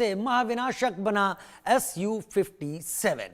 से महाविनाशक बना Su-57।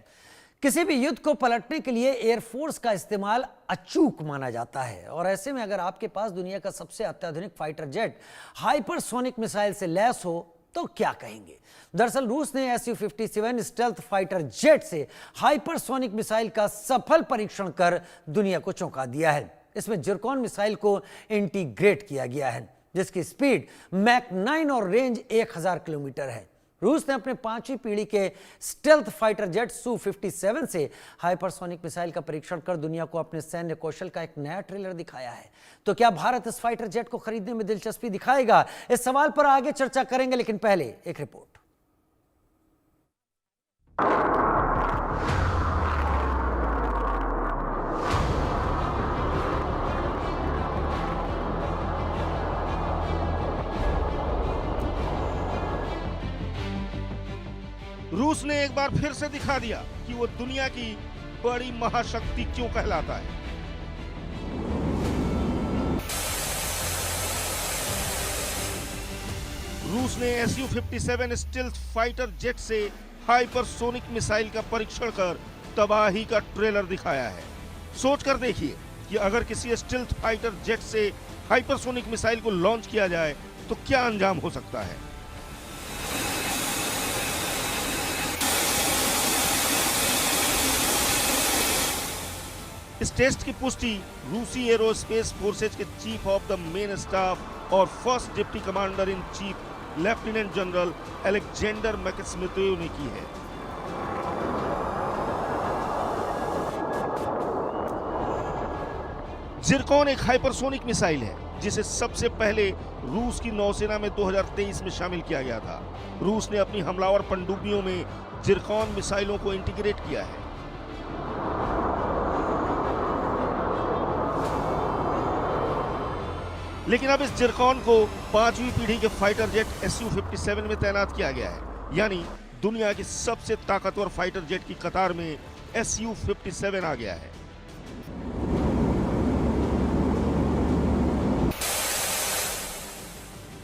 किसी भी युद्ध को पलटने के लिए एयरफोर्स का इस्तेमाल अचूक माना जाता है और ऐसे में अगर आपके पास दुनिया का सबसे अत्याधुनिक फाइटर जेट हाइपरसोनिक मिसाइल से लैस हो तो क्या कहेंगे। दरअसल रूस ने Su-57 स्टेल्थ फाइटर जेट से हाइपरसोनिक मिसाइल का सफल परीक्षण कर दुनिया को चौंका दिया है। इसमें जिरकॉन मिसाइल को इंटीग्रेट किया गया है जिसकी स्पीड मैक 9 और रेंज 1000 किलोमीटर है। रूस ने अपने 5वीं पीढ़ी के स्टेल्थ फाइटर जेट Su-57 से हाइपरसोनिक मिसाइल का परीक्षण कर दुनिया को अपने सैन्य कौशल का एक नया ट्रेलर दिखाया है। तो क्या भारत इस फाइटर जेट को खरीदने में दिलचस्पी दिखाएगा? इस सवाल पर आगे चर्चा करेंगे, लेकिन पहले एक रिपोर्ट। रूस ने एक बार फिर से दिखा दिया कि वो दुनिया की बड़ी महाशक्ति क्यों कहलाता है। रूस ने Su-57 स्टेल्थ फाइटर जेट से हाइपरसोनिक मिसाइल का परीक्षण कर तबाही का ट्रेलर दिखाया है। सोचकर देखिए कि अगर किसी स्टेल्थ फाइटर जेट से हाइपरसोनिक मिसाइल को लॉन्च किया जाए तो क्या अंजाम हो सकता है। इस टेस्ट की पुष्टि रूसी एरोस्पेस फोर्सेज के chief of the main staff और first deputy commander in chief lieutenant general Alexander Maksimov ने की है। जिरकॉन एक हाइपरसोनिक मिसाइल है जिसे सबसे पहले रूस की नौसेना में 2023 में शामिल किया गया था। रूस ने अपनी हमलावर पनडुब्बियों में जिरकॉन मिसाइलों को इंटीग्रेट किया है। लेकिन अब इस जिरकॉन को 5वीं पीढ़ी के फाइटर जेट Su-57 में तैनात किया गया है, यानी दुनिया की सबसे ताकतवर फाइटर जेट की कतार में Su-57 आ गया है।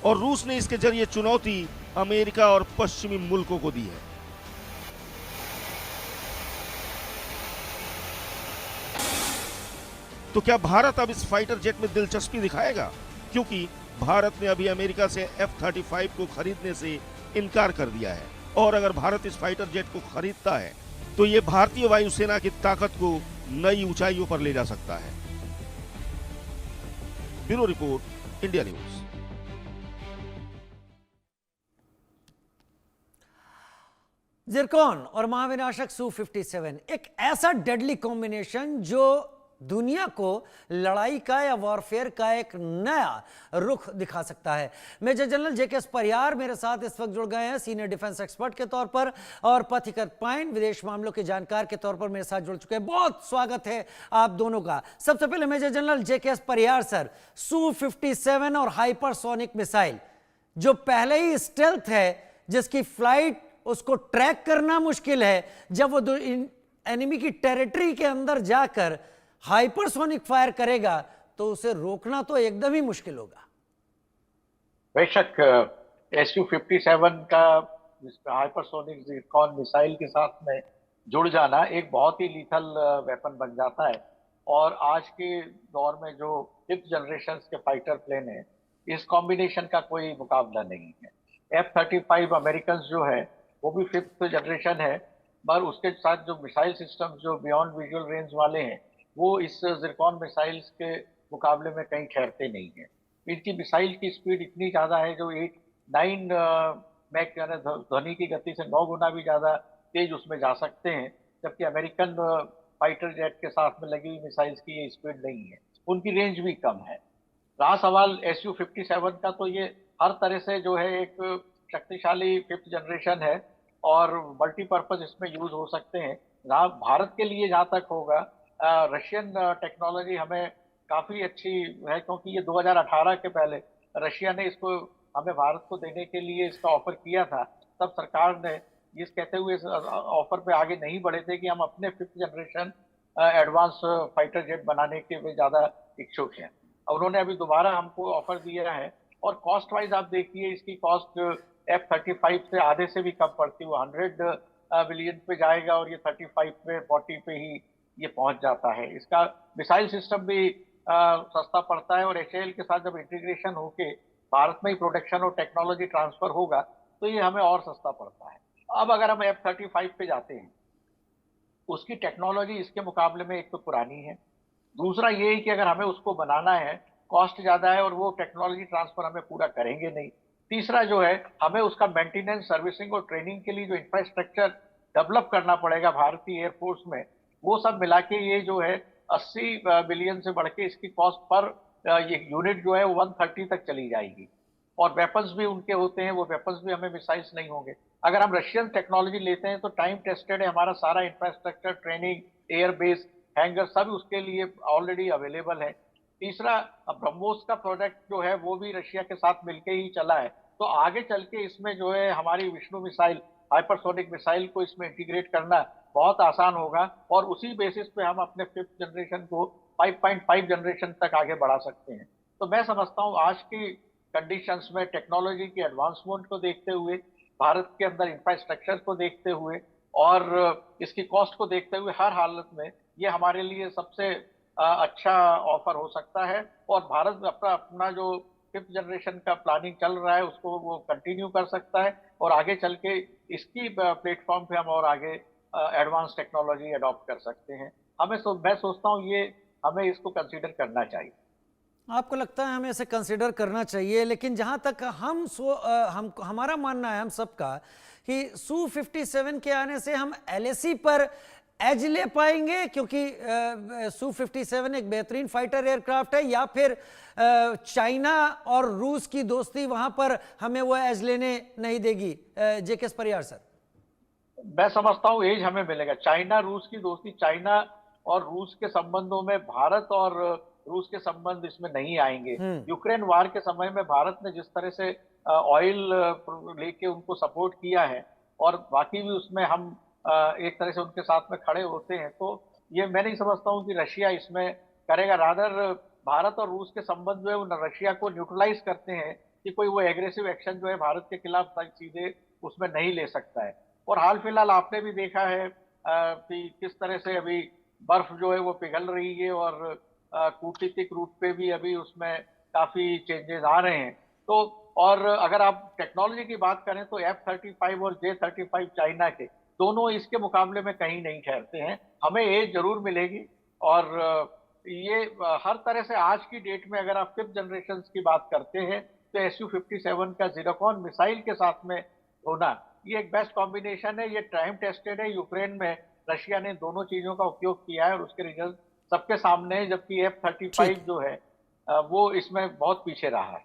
और रूस ने इसके जरिए चुनौती अमेरिका और पश्चिमी मुल्कों को दी है। तो क्या भारत अब इस फाइटर जेट में दिलचस्पी दिखाएगा? क्योंकि भारत ने अभी अमेरिका से F-35 को खरीदने से इनकार कर दिया है और अगर भारत इस फाइटर जेट को खरीदता है तो यह भारतीय वायुसेना की ताकत को नई ऊंचाइयों पर ले जा सकता है। Bureau report, India news. Zircon और महाविनाशक Su-57 एक ऐसा डेडली कॉम्बिनेशन जो दुनिया को लड़ाई का या वॉरफेयर का एक नया रुख दिखा सकता है। मेजर जनरल JKS परियार मेरे साथ इस वक्त जुड़ गए हैं सीनियर डिफेंस एक्सपर्ट के तौर पर, और पथिकर पाइन विदेश मामलों के जानकार के तौर पर मेरे साथ जुड़ चुके हैं। बहुत स्वागत है आप दोनों का। सबसे पहले major general JKS Pariyar sir, Su-57 और हाइपरसोनिक मिसाइल जो पहले ही स्टेल्थ है, जिसकी फ्लाइट उसको ट्रैक करना मुश्किल है, जब वो एनिमी की टेरिटरी के अंदर जाकर हाइपरसोनिक फायर करेगा तो उसे रोकना तो एकदम ही मुश्किल होगा। बेशक Su-57 का हाइपरसोनिक जिरकॉन मिसाइल के साथ में जुड़ जाना एक बहुत ही लीथल वेपन बन जाता है। और आज के दौर में जो 5th जनरेशन के फाइटर प्लेन है, इस कॉम्बिनेशन का कोई मुकाबला नहीं है। F-35 अमेरिकन जो है वो भी 5th जनरेशन है, पर उसके साथ जो मिसाइल सिस्टम जो बियॉन्ड विजुअल रेंज वाले हैं वो इस जिरकॉन मिसाइल्स के मुकाबले में कहीं ठहरते नहीं है। इनकी मिसाइल की स्पीड इतनी ज़्यादा है जो 9 मैक यानी ध्वनि की गति से 9 गुना भी ज़्यादा तेज उसमें जा सकते हैं, जबकि अमेरिकन फाइटर जेट के साथ में लगी हुई मिसाइल्स की ये स्पीड नहीं है, उनकी रेंज भी कम है। रहा सवाल Su-57 का, तो ये हर तरह से जो है एक शक्तिशाली 5th जनरेशन है और मल्टीपर्पज इसमें यूज हो सकते हैं। भारत के लिए जहाँ तक होगा, रशियन टेक्नोलॉजी हमें काफ़ी अच्छी है, क्योंकि ये 2018 के पहले रशिया ने इसको हमें भारत को देने के लिए इसका ऑफर किया था। तब सरकार ने इस कहते हुए इस ऑफर पे आगे नहीं बढ़े थे कि हम अपने 5th generation advance fighter jet बनाने के लिए ज़्यादा इच्छुक हैं। उन्होंने अभी दोबारा हमको ऑफर दिया है और कॉस्ट वाइज आप देखिए इसकी कॉस्ट F-35 से आधे से भी कम पड़ती है, वो 100 बिलियन पे जाएगा और ये 35 पे 40 पे ही ये पहुंच जाता है। इसका मिसाइल सिस्टम भी सस्ता पड़ता है और HAL के साथ जब इंटीग्रेशन होके भारत में ही प्रोडक्शन और टेक्नोलॉजी ट्रांसफर होगा तो ये हमें और सस्ता पड़ता है। अब अगर हम F-35 पे जाते हैं, उसकी टेक्नोलॉजी इसके मुकाबले में एक तो पुरानी है, दूसरा ये है कि अगर हमें उसको बनाना है, कॉस्ट ज्यादा है और वो टेक्नोलॉजी ट्रांसफर हमें पूरा करेंगे नहीं। तीसरा जो है, हमें उसका मेंटेनेंस, सर्विसिंग और ट्रेनिंग के लिए जो इंफ्रास्ट्रक्चर डेवलप करना पड़ेगा भारतीय एयरफोर्स में, वो सब मिला के ये जो है 80 बिलियन से बढ़ के इसकी कॉस्ट पर ये यूनिट जो है वो 130 तक चली जाएगी। और वेपन्स भी उनके होते हैं, वो वेपन्स भी हमें मिसाइल्स नहीं होंगे। अगर हम रशियन टेक्नोलॉजी लेते हैं तो टाइम टेस्टेड है, हमारा सारा इंफ्रास्ट्रक्चर, ट्रेनिंग, एयरबेस, हैंगर सब उसके लिए ऑलरेडी अवेलेबल है। तीसरा, ब्रह्मोस का प्रोजेक्ट जो है वो भी रशिया के साथ मिलके ही चला है, तो आगे चल के इसमें जो है हमारी विष्णु मिसाइल, हाइपरसोनिक मिसाइल को इसमें इंटीग्रेट करना बहुत आसान होगा और उसी बेसिस पे हम अपने 5th जनरेशन को 5.5 जनरेशन तक आगे बढ़ा सकते हैं। तो मैं समझता हूँ आज की कंडीशंस में टेक्नोलॉजी की एडवांसमेंट को देखते हुए, भारत के अंदर इंफ्रास्ट्रक्चर को देखते हुए और इसकी कॉस्ट को देखते हुए हर हालत में ये हमारे लिए सबसे अच्छा ऑफर हो सकता है और भारत अपना जो 5th जनरेशन का प्लानिंग चल रहा है उसको वो कंटिन्यू कर सकता है और आगे चल के इसकी प्लेटफॉर्म पे हम और आगे एडवांस टेक्नोलॉजी अडॉप्ट कर सकते हैं। मैं सोचता हूँ ये हमें इसको कंसीडर करना चाहिए। आपको लगता है हमें इसे कंसिडर करना चाहिए, लेकिन जहां तक हमारा मानना है हम सबका कि Su-57 के आने से हम LAC पर एज ले पाएंगे, क्योंकि Su-57 एक बेहतरीन फाइटर एयरक्राफ्ट है, या फिर चाइना और रूस की दोस्ती वहां पर हमें वो एज लेने नहीं देगी? JK Pariyar sir. मैं समझता हूँ एज हमें मिलेगा। चाइना रूस की दोस्ती, चाइना और रूस के संबंधों में भारत और रूस के संबंध इसमें नहीं आएंगे। यूक्रेन वार के समय में भारत ने जिस तरह से ऑयल लेके उनको सपोर्ट किया है और बाकी भी उसमें हम एक तरह से उनके साथ में खड़े होते हैं, तो ये मैं नहीं समझता हूँ कि रशिया इसमें करेगा। रादर भारत और रूस के संबंध में वो रशिया को न्यूट्रलाइज करते हैं कि कोई वो एग्रेसिव एक्शन जो है भारत के खिलाफ सीधे उसमें नहीं ले सकता है। और हाल फिलहाल आपने भी देखा है कि किस तरह से अभी बर्फ जो है वो पिघल रही है और कूटनीतिक रूप पे भी अभी उसमें काफी चेंजेस आ रहे हैं। तो और अगर आप टेक्नोलॉजी की बात करें तो F-35 और J-35 चाइना के दोनों इसके मुकाबले में कहीं नहीं ठहरते हैं। हमें एज जरूर मिलेगी और ये हर तरह से आज की डेट में अगर आप 5th जनरेशन की बात करते हैं तो Su-57 का ज़िरकॉन मिसाइल के साथ में होना ये एक बेस्ट कॉम्बिनेशन है। ये टाइम टेस्टेड है। यूक्रेन में रशिया ने दोनों चीजों का उपयोग किया है और उसके रिजल्ट सबके सामने है, जबकि F-35 जो है वो इसमें बहुत पीछे रहा है।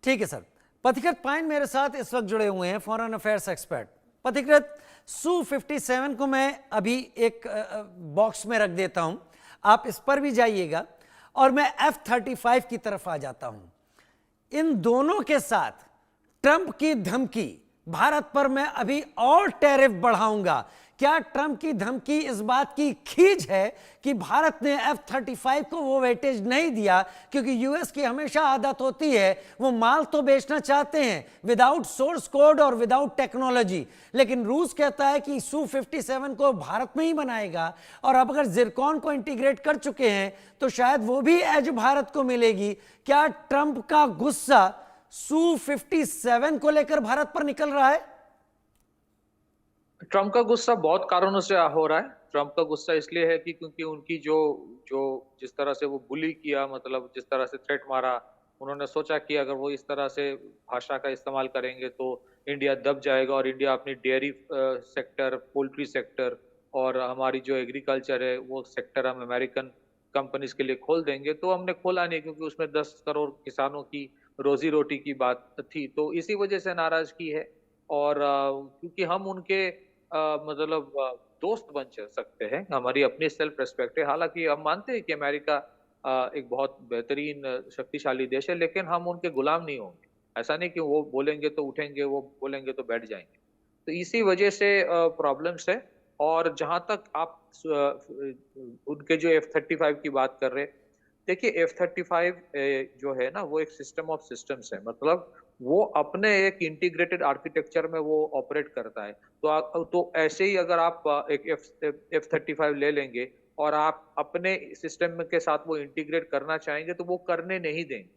ठीक है सर। पथिकृत पाइन मेरे साथ इस वक्त जुड़े हुए हैं, foreign affairs expert. Pathikrit, Su-57 को मैं अभी एक बॉक्स में रख देता हूं, आप इस पर भी जाइएगा और मैं F-35 की तरफ आ जाता हूं। इन दोनों के साथ ट्रंप की धमकी, भारत पर मैं अभी और टैरिफ बढ़ाऊंगा, क्या ट्रंप की धमकी इस बात की खींच है कि भारत ने F-35 को वो वेटेज नहीं दिया? क्योंकि यूएस की हमेशा आदत होती है, वो माल तो बेचना चाहते हैं विदाउट सोर्स कोड और विदाउट टेक्नोलॉजी, लेकिन रूस कहता है कि Su-57 को भारत में ही बनाएगा और अब अगर जिरकॉन को इंटीग्रेट कर चुके हैं तो शायद वो भी एज भारत को मिलेगी। क्या ट्रंप का गुस्सा Su-57 को लेकर भारत पर निकल रहा है? ट्रंप का गुस्सा बहुत कारणों से हो रहा है। ट्रंप का गुस्सा इसलिए है कि क्योंकि उनकी जो जिस तरह से वो बुली किया, मतलब जिस तरह से थ्रेट मारा, उन्होंने सोचा कि अगर वो इस तरह से भाषा का इस्तेमाल करेंगे तो इंडिया दब जाएगा और इंडिया अपनी डेयरी सेक्टर, पोल्ट्री सेक्टर और हमारी जो एग्रीकल्चर है वो सेक्टर हम अमेरिकन कंपनीज के लिए खोल देंगे। तो हमने खोला नहीं क्योंकि उसमें 10 करोड़ किसानों की रोजी रोटी की बात थी, तो इसी वजह से नाराजगी है। और क्योंकि हम उनके मतलब दोस्त बन सकते हैं, हमारी अपनी सेल्फ रेस्पेक्ट है। हालांकि हम मानते हैं कि अमेरिका एक बहुत बेहतरीन शक्तिशाली देश है, लेकिन हम उनके गुलाम नहीं होंगे। ऐसा नहीं कि वो बोलेंगे तो उठेंगे, वो बोलेंगे तो बैठ जाएंगे। तो इसी वजह से प्रॉब्लम्स है। और जहां तक आप उनके जो F-35 की बात कर रहे हैं, देखिए F-35 जो है ना वो एक सिस्टम ऑफ सिस्टम्स है, मतलब वो अपने एक इंटीग्रेटेड आर्किटेक्चर में वो ऑपरेट करता है। तो ऐसे ही अगर आप एक F-35 ले लेंगे और आप अपने सिस्टम के साथ वो इंटीग्रेट करना चाहेंगे तो वो करने नहीं देंगे।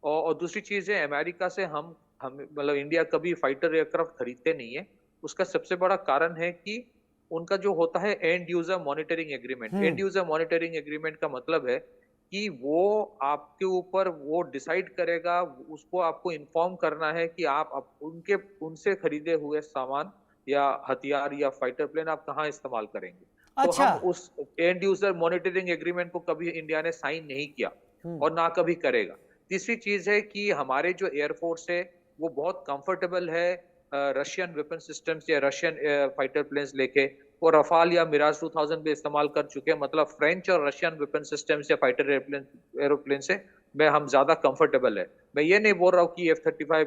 और दूसरी चीज है, अमेरिका से हम मतलब इंडिया कभी फाइटर एयरक्राफ्ट खरीदते नहीं है। उसका सबसे बड़ा कारण है कि उनका जो होता है and user monitoring agreement. Hmm. And user monitoring agreement का मतलब है कि वो आपके ऊपर वो डिसाइड करेगा, उसको आपको इन्फॉर्म करना है कि आप उनके उनसे खरीदे हुए सामान या हथियार या फाइटर प्लेन आप कहाँ इस्तेमाल करेंगे। तो अच्छा। हम उस एंड यूजर मॉनिटरिंग एग्रीमेंट को कभी इंडिया ने साइन नहीं किया हम्म। और ना कभी करेगा। तीसरी चीज है कि हमारे जो एयरफोर्स है वो बहुत कंफर्टेबल है रशियन वेपन सिस्टम्स या रशियन फाइटर प्लेन्स लेके। वो रफाल या मिराज 2000 भी इस्तेमाल कर चुके हैं। मतलब फ्रेंच और रशियन वेपन सिस्टम्स या फाइटर एरोप्लेन से मैं हम ज्यादा कंफर्टेबल है। मैं ये नहीं बोल रहा हूँ कि F-35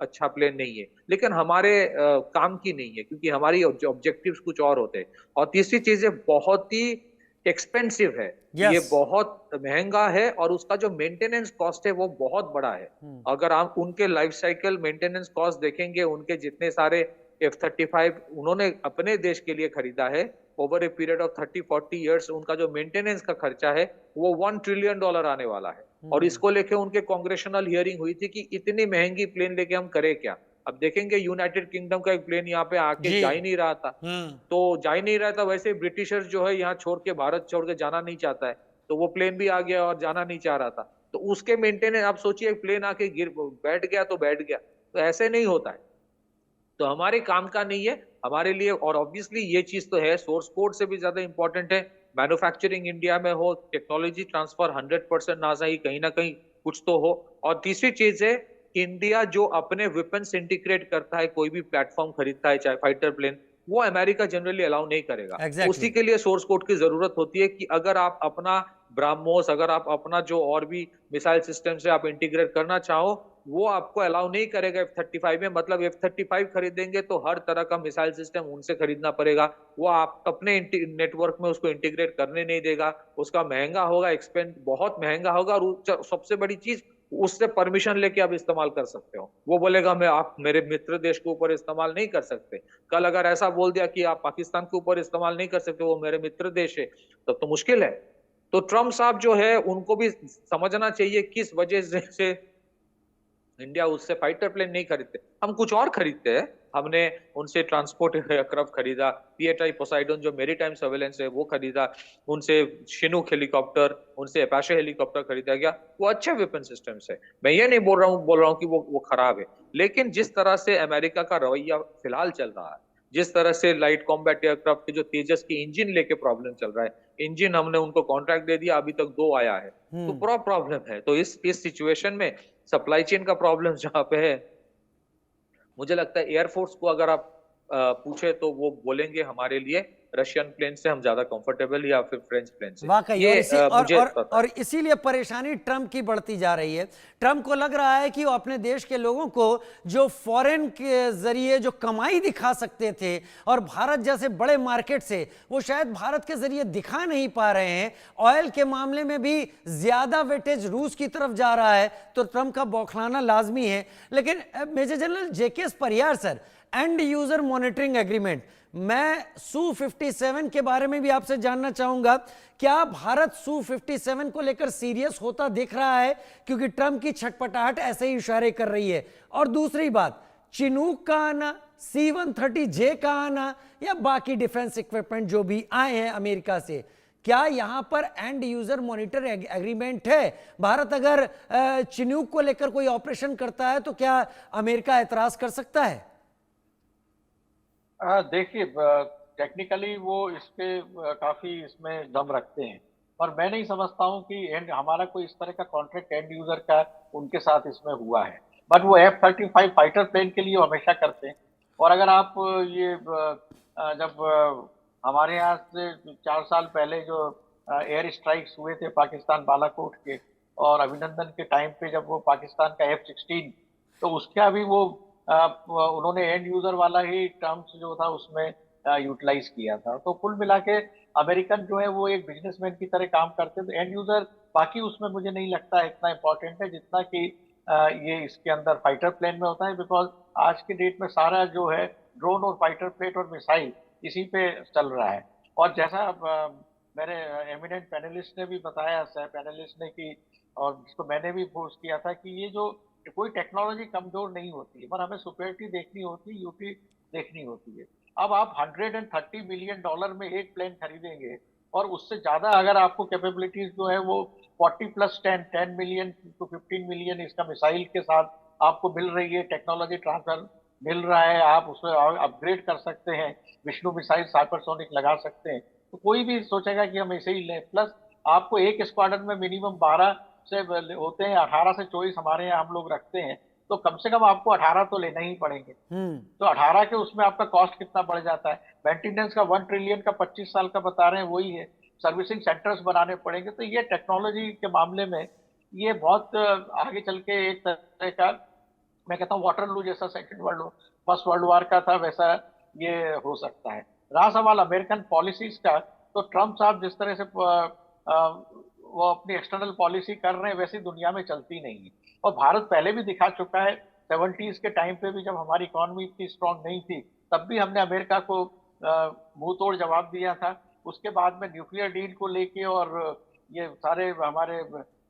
अच्छा प्लेन नहीं है, लेकिन हमारे काम की नहीं है क्योंकि हमारी ऑब्जेक्टिव्स कुछ और होते हैं। और तीसरी चीज है, बहुत ही एक्सपेंसिव है। ये यस। बहुत महंगा है और उसका जो मेंटेनेंस कॉस्ट है वो बहुत बड़ा है। अगर आप उनके लाइफ साइकिल मेंटेनेंस कॉस्ट देखेंगे, उनके जितने सारे F-35 उन्होंने अपने देश के लिए खरीदा है over a period of 30-40 years, उनका जो मेंटेनेंस का खर्चा है वो $1 ट्रिलियन आने वाला है। और इसको लेके उनके कांग्रेशनल हियरिंग हुई थी कि इतनी महंगी प्लेन लेके हम करें क्या। अब देखेंगे यूनाइटेड किंगडम का एक प्लेन यहाँ पे आके जी। जा ही नहीं रहा था। हम्म। तो जा ही नहीं रहा था। वैसे ब्रिटिशर्स जो है यहाँ छोड़ के, भारत छोड़ के जाना नहीं चाहता है, तो वो प्लेन भी आ गया और जाना नहीं चाह रहा था। तो उसके मेंटेनेंस, आप सोचिए प्लेन आके गिर बैठ गया तो बैठ गया। तो ऐसे नहीं होता है। तो हमारे काम का नहीं है हमारे लिए। और ऑब्वियसली ये चीज तो है, सोर्स कोड से भी ज्यादा इंपॉर्टेंट है मैन्युफैक्चरिंग इंडिया में हो, टेक्नोलॉजी ट्रांसफर 100% ना सही कहीं ना कहीं कुछ तो हो। और तीसरी चीज है, इंडिया जो अपने वेपन्स इंटीग्रेट करता है, कोई भी प्लेटफॉर्म खरीदता है चाहे फाइटर प्लेन, वो अमेरिका जनरली अलाउ नहीं करेगा। एग्जैक्टली। उसी के लिए सोर्स कोड की जरूरत होती है कि अगर आप अपना ब्राह्मोस, अगर आप अपना जो और भी मिसाइल सिस्टम से आप इंटीग्रेट करना चाहो, वो आपको अलाउ नहीं करेगा F-35 में। मतलब F-35 खरीदेंगे तो हर तरह का मिसाइल सिस्टम उनसे खरीदना पड़ेगा। वो आप अपने नेटवर्क में उसको इंटीग्रेट करने नहीं देगा। उसका महंगा होगा, एक्सपेंस बहुत महंगा होगा। और सबसे बड़ी चीज, उससे परमिशन लेके आप इस्तेमाल कर सकते हो। वो बोलेगा मैं आप मेरे मित्र देश के ऊपर इस्तेमाल नहीं कर सकते। कल अगर ऐसा बोल दिया कि आप पाकिस्तान के ऊपर इस्तेमाल नहीं कर सकते, वो मेरे मित्र देश है, तब तो मुश्किल है। तो ट्रम्प साहब जो है उनको भी समझना चाहिए किस वजह से इंडिया उससे फाइटर प्लेन नहीं खरीदते। हम कुछ और खरीदते हैं। हमने उनसे ट्रांसपोर्ट एयरक्राफ्ट खरीदा, पीएटआई पोसाइडन जो मेरीटाइम सर्वेलेंस है वो खरीदा, उनसे शिनूक हेलीकॉप्टर, उनसे अपाचे हेलीकॉप्टर खरीदा गया। वो अच्छे वेपन सिस्टम्स है। मैं ये नहीं बोल रहा हूँ कि वो खराब है। लेकिन जिस तरह से अमेरिका का रवैया फिलहाल चल रहा है, जिस तरह से लाइट कॉम्बैट एयरक्राफ्ट के जो तेजस की इंजन लेके प्रॉब्लम चल रहा है, इंजन हमने उनको कॉन्ट्रैक्ट दे दिया, अभी तक 2 आया है, तो पूरा प्रॉब्लम है। तो इस सिचुएशन में सप्लाई चेन का प्रॉब्लम जहां पे है, मुझे लगता है एयरफोर्स को अगर आप पूछे तो वो बोलेंगे हमारे लिए रशियन प्लेन से हम ज्यादा कंफर्टेबल या फिर फ्रेंच प्लेन से। वाकई। ये और इसी मुझे पता है। और इसीलिए परेशानी ट्रम्प की बढ़ती जा रही है। ट्रम्प को लग रहा है कि वो अपने देश के लोगों को जो फॉरेन के जरिए जो कमाई दिखा सकते थे और भारत जैसे बड़े मार्केट से, वो शायद भारत के जरिए दिखा नहीं पा रहे हैं। ऑयल के मामले में भी ज्यादा वेटेज रूस की तरफ जा रहा है, तो ट्रम्प का बौखलाना लाजमी है। लेकिन major general JK Pariyar sir, and user monitoring agreement, मैं Su-57 के बारे में भी आपसे जानना चाहूंगा। क्या भारत Su-57 को लेकर सीरियस होता दिख रहा है? क्योंकि ट्रम्प की छटपटाहट ऐसे ही इशारे कर रही है। और दूसरी बात, चिनूक का आना, C-130J का आना या बाकी डिफेंस इक्विपमेंट जो भी आए हैं अमेरिका से, क्या यहां पर एंड यूजर मॉनिटर एग्रीमेंट है? भारत अगर चिनूक को लेकर कोई ऑपरेशन करता है तो क्या अमेरिका एतराज कर सकता है? देखिए, टेक्निकली वो इस पे काफी इसमें दम रखते हैं, और मैं नहीं समझता हूँ कि हमारा कोई इस तरह का कॉन्ट्रैक्ट एंड यूजर का उनके साथ इसमें हुआ है। बट वो F-35 फाइटर प्लेन के लिए हमेशा करते हैं। और अगर आप ये जब हमारे यहाँ से 4 साल पहले जो एयर स्ट्राइक्स हुए थे पाकिस्तान बालाकोट के, और अभिनंदन के टाइम पे जब वो पाकिस्तान का F-16, तो उसका भी वो उन्होंने एंड यूजर वाला ही टर्म्स जो था उसमें यूटिलाइज किया था। तो कुल मिला के अमेरिकन जो है वो एक बिजनेसमैन की तरह काम करते हैं। तो एंड यूजर बाकी उसमें मुझे नहीं लगता है इतना इम्पोर्टेंट है जितना कि ये इसके अंदर फाइटर प्लेन में होता है, बिकॉज आज की डेट में सारा जो है ड्रोन और फाइटर प्लेन और मिसाइल इसी पे चल रहा है। और जैसा मेरे एमिनेंट पैनलिस्ट ने भी बताया, सह पैनलिस्ट ने, कि और जिसको मैंने भी पोस्ट किया था, कि ये जो कोई टेक्नोलॉजी कमजोर नहीं होती है, पर हमें सुपेरिटी देखनी होती है, यूटी देखनी होती है। अब आप $130 बिलियन में एक प्लेन खरीदेंगे, और उससे ज्यादा अगर आपको कैपेबिलिटीज जो है वो 40+10 मिलियन टू 15 मिलियन इसका मिसाइल के साथ आपको मिल रही है, टेक्नोलॉजी ट्रांसफर मिल रहा है, आप उसमें अपग्रेड कर सकते हैं, विष्णु मिसाइल हाइपरसोनिक लगा सकते हैं, तो कोई भी सोचेगा कि हम ऐसे ही लें। प्लस आपको एक स्क्वाड्रन में मिनिमम 12 से होते हैं, 18 से 24 हमारे यहाँ हम लोग रखते हैं, तो कम से कम आपको 18 तो लेना ही पड़ेंगे। तो 18 के उसमें आपका कॉस्ट कितना बढ़ जाता है, मेंटेनेंस का 1 ट्रिलियन का 25 साल का बता रहे हैं, वही है, सर्विसिंग सेंटर्स बनाने पड़ेंगे। तो ये टेक्नोलॉजी के मामले में ये बहुत आगे चल के एक तरह का, मैं कहता हूँ वाटरलू जैसा फर्स्ट वर्ल्ड वॉर का था, वैसा ये हो सकता है। रहा सवाल अमेरिकन पॉलिसीज का, तो ट्रम्प साहब जिस तरह से वो अपनी एक्सटर्नल पॉलिसी कर रहे हैं, वैसी दुनिया में चलती नहीं है। और भारत पहले भी दिखा चुका है, 70s के टाइम पे भी जब हमारी इकोनॉमी इतनी स्ट्रांग नहीं थी, तब भी हमने अमेरिका को मुंह तोड़ जवाब दिया था। उसके बाद में न्यूक्लियर डील को लेके और ये सारे हमारे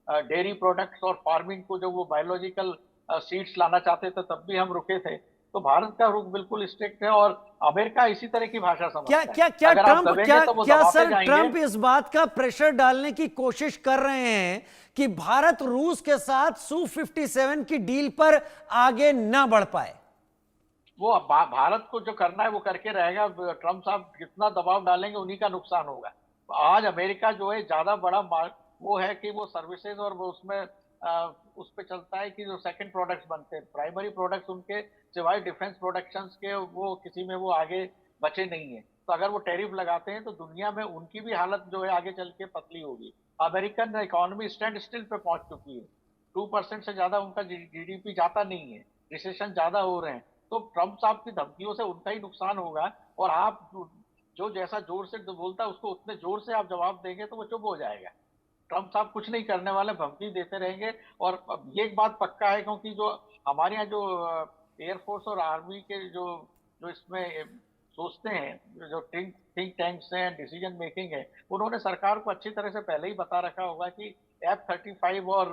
डेयरी प्रोडक्ट्स और फार्मिंग को जो वो बायोलॉजिकल सीड्स लाना चाहते थे, तब भी हम रुके थे। तो भारत का रुख बिल्कुल स्ट्रिक्ट है, और अमेरिका इसी तरह की भाषा समझता है। क्या अगर आप ट्रम्प दबेंगे तो वो क्या दबाते सर जाएंगे। ट्रम्प इस बात का प्रेशर डालने की कोशिश कर रहे हैं कि भारत रूस के साथ Su-57 की डील पर आगे ना बढ़ पाए? वो भारत को जो करना है वो करके रहेगा। ट्रम्प साहब जितना दबाव डालेंगे उन्हीं का नुकसान होगा। आज अमेरिका जो है ज्यादा बड़ा वो है कि वो सर्विसेज और वो उसमें उस पे चलता है कि जो सेकंड प्रोडक्ट्स बनते हैं, प्राइमरी प्रोडक्ट्स उनके सिवाय डिफेंस प्रोडक्शंस के वो किसी में वो आगे बचे नहीं है। तो अगर वो टैरिफ लगाते हैं तो दुनिया में उनकी भी हालत जो है आगे चल के पतली होगी। अमेरिकन इकोनॉमी स्टैंड स्टिल पे पहुंच चुकी है, 2% से ज्यादा उनका जीडीपी जाता नहीं है, रिसेशन ज्यादा हो रहे हैं। तो ट्रम्प साहब की धमकियों से उनका ही नुकसान होगा, और आप जो जैसा जोर से बोलता है उसको उतने जोर से आप जवाब देंगे तो वो चुप हो जाएगा। ट्रम्प साहब कुछ नहीं करने वाले, धमकी देते रहेंगे। और ये एक बात पक्का है, क्योंकि जो हमारे यहाँ जो एयरफोर्स और आर्मी के जो जो इसमें सोचते हैं, जो थिंक टैंक्स हैं, डिसीजन मेकिंग है, उन्होंने सरकार को अच्छी तरह से पहले ही बता रखा होगा कि F-35 और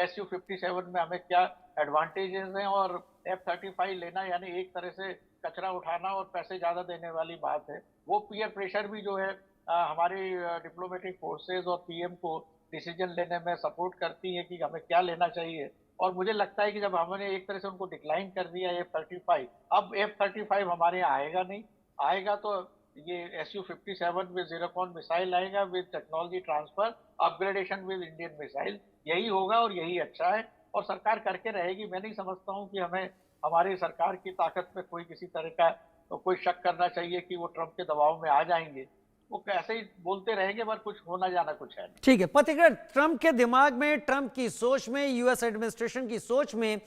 Su-57 में हमें क्या एडवांटेजेस हैं, और F-35 लेना यानी एक तरह से कचरा उठाना और पैसे ज्यादा देने वाली बात है। वो पीयर प्रेशर भी जो है हमारी डिप्लोमेटिक फोर्सेज और पीएम को डिसीजन लेने में सपोर्ट करती है कि हमें क्या लेना चाहिए। और मुझे लगता है कि जब हमने एक तरह से उनको डिक्लाइन कर दिया F-35, अब F-35 हमारे यहाँ आएगा नहीं, आएगा तो ये Su-57 विद ज़ीरोकॉन मिसाइल आएगा, with technology transfer, upgradation with Indian missile, यही होगा और यही अच्छा है। और सरकार करके रहेगी। मैं नहीं समझता हूँ कि हमें हमारी सरकार की ताकत में कोई किसी तरह का तो कोई शक करना चाहिए कि वो ट्रम्प के दबाव में आ जाएंगे। वो कैसे ही बोलते रहेंगे, पर कुछ होना जाना कुछ है। ठीक है पथिकर, ट्रम्प के दिमाग में, ट्रम्प की सोच में, यूएस एडमिनिस्ट्रेशन की सोच में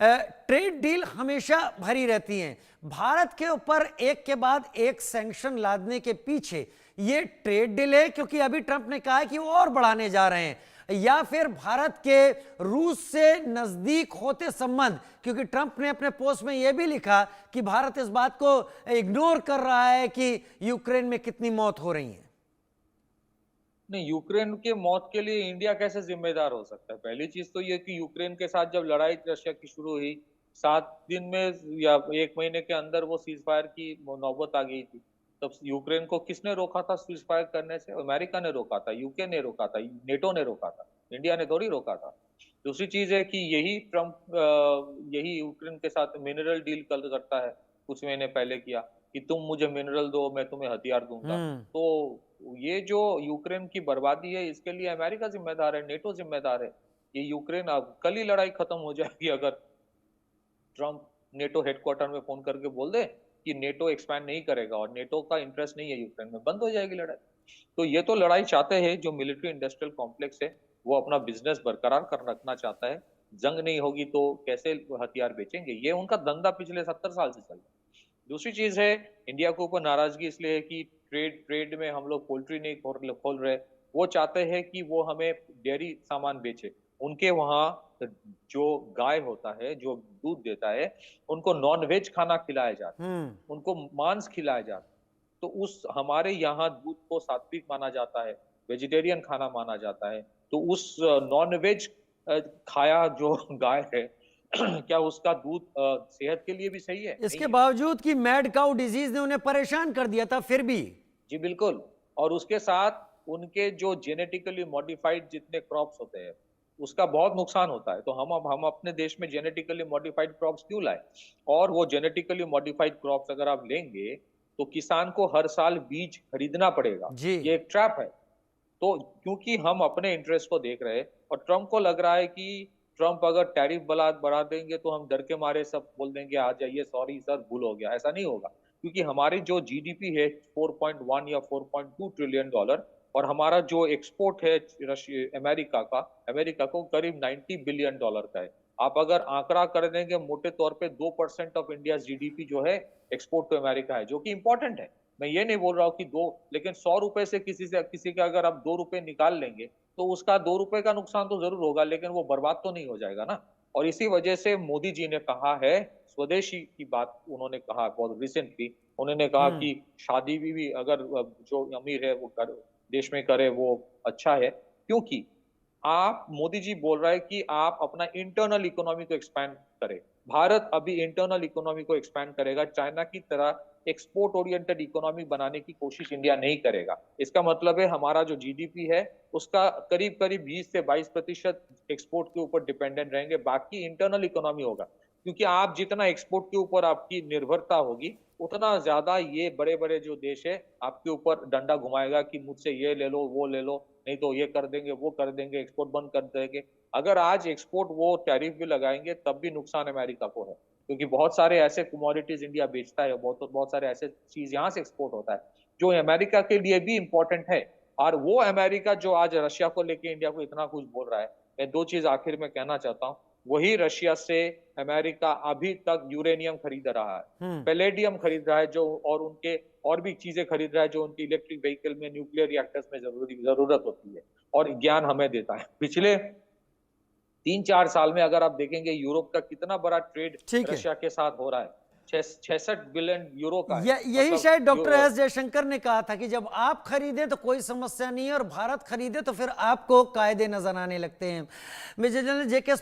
ट्रेड डील हमेशा भरी रहती हैं। भारत के ऊपर एक के बाद एक सैंक्शन लादने के पीछे ये ट्रेड डील है, क्योंकि अभी ट्रम्प ने कहा है कि वो और बढ़ाने जा रहे हैं, या फिर भारत के रूस से नजदीक होते संबंध, क्योंकि ट्रंप ने अपने पोस्ट में यह भी लिखा कि भारत इस बात को इग्नोर कर रहा है कि यूक्रेन में कितनी मौत हो रही है। नहीं, यूक्रेन के मौत के लिए इंडिया कैसे जिम्मेदार हो सकता है? पहली चीज तो ये कि यूक्रेन के साथ जब लड़ाई रशिया की शुरू हुई, 7 दिन में या 1 महीने के अंदर वो सीज फायर की नौबत आ गई थी। तब यूक्रेन को किसने रोका था सीज फायर करने से? अमेरिका ने रोका था, यूके ने रोका था, नेटो ने रोका था, इंडिया ने थोड़ी रोका था। दूसरी चीज है कि यही ट्रम्प यही यूक्रेन के साथ मिनरल डील करता है, कुछ महीने पहले किया कि तुम मुझे मिनरल दो, मैं तुम्हें हथियार दूंगा। तो ये जो यूक्रेन की बर्बादी है, इसके लिए अमेरिका जिम्मेदार है, नेटो जिम्मेदार है। ये यूक्रेन, अब कल ही लड़ाई खत्म हो जाएगी अगर ट्रम्प नेटो हेडक्वार्टर में फोन करके बोल दे कि नेटो एक्सपैंड नहीं करेगा और नेटो का इंटरेस्ट नहीं है यूक्रेन में, बंद हो जाएगी लड़ाई। तो ये तो लड़ाई चाहते हैं, जो मिलिट्री इंडस्ट्रियल कॉम्प्लेक्स है वो अपना बिजनेस बरकरार कर रखना चाहता है। जंग नहीं होगी तो कैसे हथियार बेचेंगे, ये उनका धंधा पिछले 70 साल से चल रहा है। दूसरी चीज है, इंडिया के ऊपर नाराजगी इसलिए है कि ट्रेड में हम लोग पोल्ट्री नहीं खोल रहे। वो चाहते हैं कि वो हमें डेयरी सामान बेचे। उनके वहाँ जो गाय होता है, जो दूध देता है, उनको नॉन वेज खाना खिलाया जाता है, उनको मांस खिलाया जाता है। तो उस हमारे यहाँ दूध को सात्विक माना जाता है, वेजिटेरियन खाना माना जाता है। तो उस नॉन वेज खाया जो गाय है क्या उसका दूध सेहत के लिए भी सही है? इसके नहीं है। बावजूद कि मैड काउ डिजीज ने उन्हें परेशान कर दिया था, फिर भी जी बिल्कुल। और उसके साथ उनके जो जेनेटिकली मॉडिफाइड जितने क्रॉप्स होते हैं, उसका बहुत नुकसान होता है। तो हम अपने देश में जेनेटिकली मॉडिफाइड क्रॉप्स क्यों लाए? और वो जेनेटिकली मॉडिफाइड क्रॉप्स अगर आप लेंगे, तो किसान को हर साल बीज खरीदना पड़ेगा। जी। ये एक ट्रैप है। तो क्योंकि हम अपने इंटरेस्ट को देख रहे हैं और ट्रम्प को लग रहा है कि ट्रम्प अगर टैरिफ बढ़ा देंगे तो हम डर के मारे सब बोल देंगे आ जाइए, सॉरी सर भूल हो गया। ऐसा नहीं होगा, क्योंकि हमारी जो जीडीपी है 4.1 या 4.2 ट्रिलियन डॉलर, और हमारा जो एक्सपोर्ट है अमेरिका को करीब 90 बिलियन डॉलर का है। आप अगर आंकड़ा कर देंगे मोटे तौर पे 2% ऑफ इंडिया जीडीपी जो है एक्सपोर्ट टू अमेरिका है, जो कि इंपॉर्टेंट है। मैं ये नहीं बोल रहा हूँ कि दो, लेकिन 100 रुपए से किसी का अगर आप 2 रुपए निकाल लेंगे तो उसका 2 रुपए का नुकसान तो जरूर होगा, लेकिन वो बर्बाद तो नहीं हो जाएगा ना। और इसी वजह से मोदी जी ने कहा है, स्वदेशी की बात उन्होंने कहा बहुत रिसेंटली। उन्होंने कहा कि शादी भी अगर जो अमीर है वो देश में करे वो अच्छा है, क्योंकि आप मोदी जी बोल रहा है कि आप अपना इंटरनल इकोनॉमी को एक्सपैंड करें। भारत अभी इंटरनल इकोनॉमी को एक्सपैंड करेगा, चाइना की तरह एक्सपोर्ट ओरिएंटेड इकोनॉमी बनाने की कोशिश इंडिया नहीं करेगा। इसका मतलब है हमारा जो जीडीपी है उसका करीब करीब 20 से 22% एक्सपोर्ट के ऊपर डिपेंडेंट रहेंगे, बाकी इंटरनल इकोनॉमी होगा। क्योंकि आप जितना एक्सपोर्ट के ऊपर आपकी निर्भरता होगी, उतना ज्यादा ये बड़े बड़े जो देश है आपके ऊपर डंडा घुमाएगा कि मुझसे ये ले लो, वो ले लो, नहीं तो ये कर देंगे, वो कर देंगे, एक्सपोर्ट बंद कर देंगे। अगर आज एक्सपोर्ट वो टैरिफ भी लगाएंगे तब भी नुकसान अमेरिका को है, क्योंकि बहुत सारे ऐसे कमोडिटीज इंडिया बेचता है, बहुत सारे ऐसे चीज यहाँ से एक्सपोर्ट होता है जो अमेरिका के लिए भी इंपॉर्टेंट है। और वो अमेरिका जो आज रशिया को लेके इंडिया को इतना कुछ बोल रहा है, मैं दो चीज आखिर में कहना चाहता हूँ। वही रशिया से अमेरिका अभी तक यूरेनियम खरीद रहा है, पैलेडियम खरीद रहा है, जो और उनके और भी चीजें खरीद रहा है जो उनकी इलेक्ट्रिक व्हीकल में, न्यूक्लियर रिएक्टर्स में जरूरत होती है, और ज्ञान हमें देता है। पिछले 3-4 साल में अगर आप देखेंगे यूरोप का कितना बड़ा ट्रेड रशिया के साथ हो रहा है, 66 बिलियन यूरो का है। यही शायद डॉक्टर एस जयशंकर ने कहा था कि जब आप खरीदे तो कोई समस्या नहीं है और भारत खरीदे तो फिर आपको कायदे नजर आने लगते हैं। मेजर जनरल जेके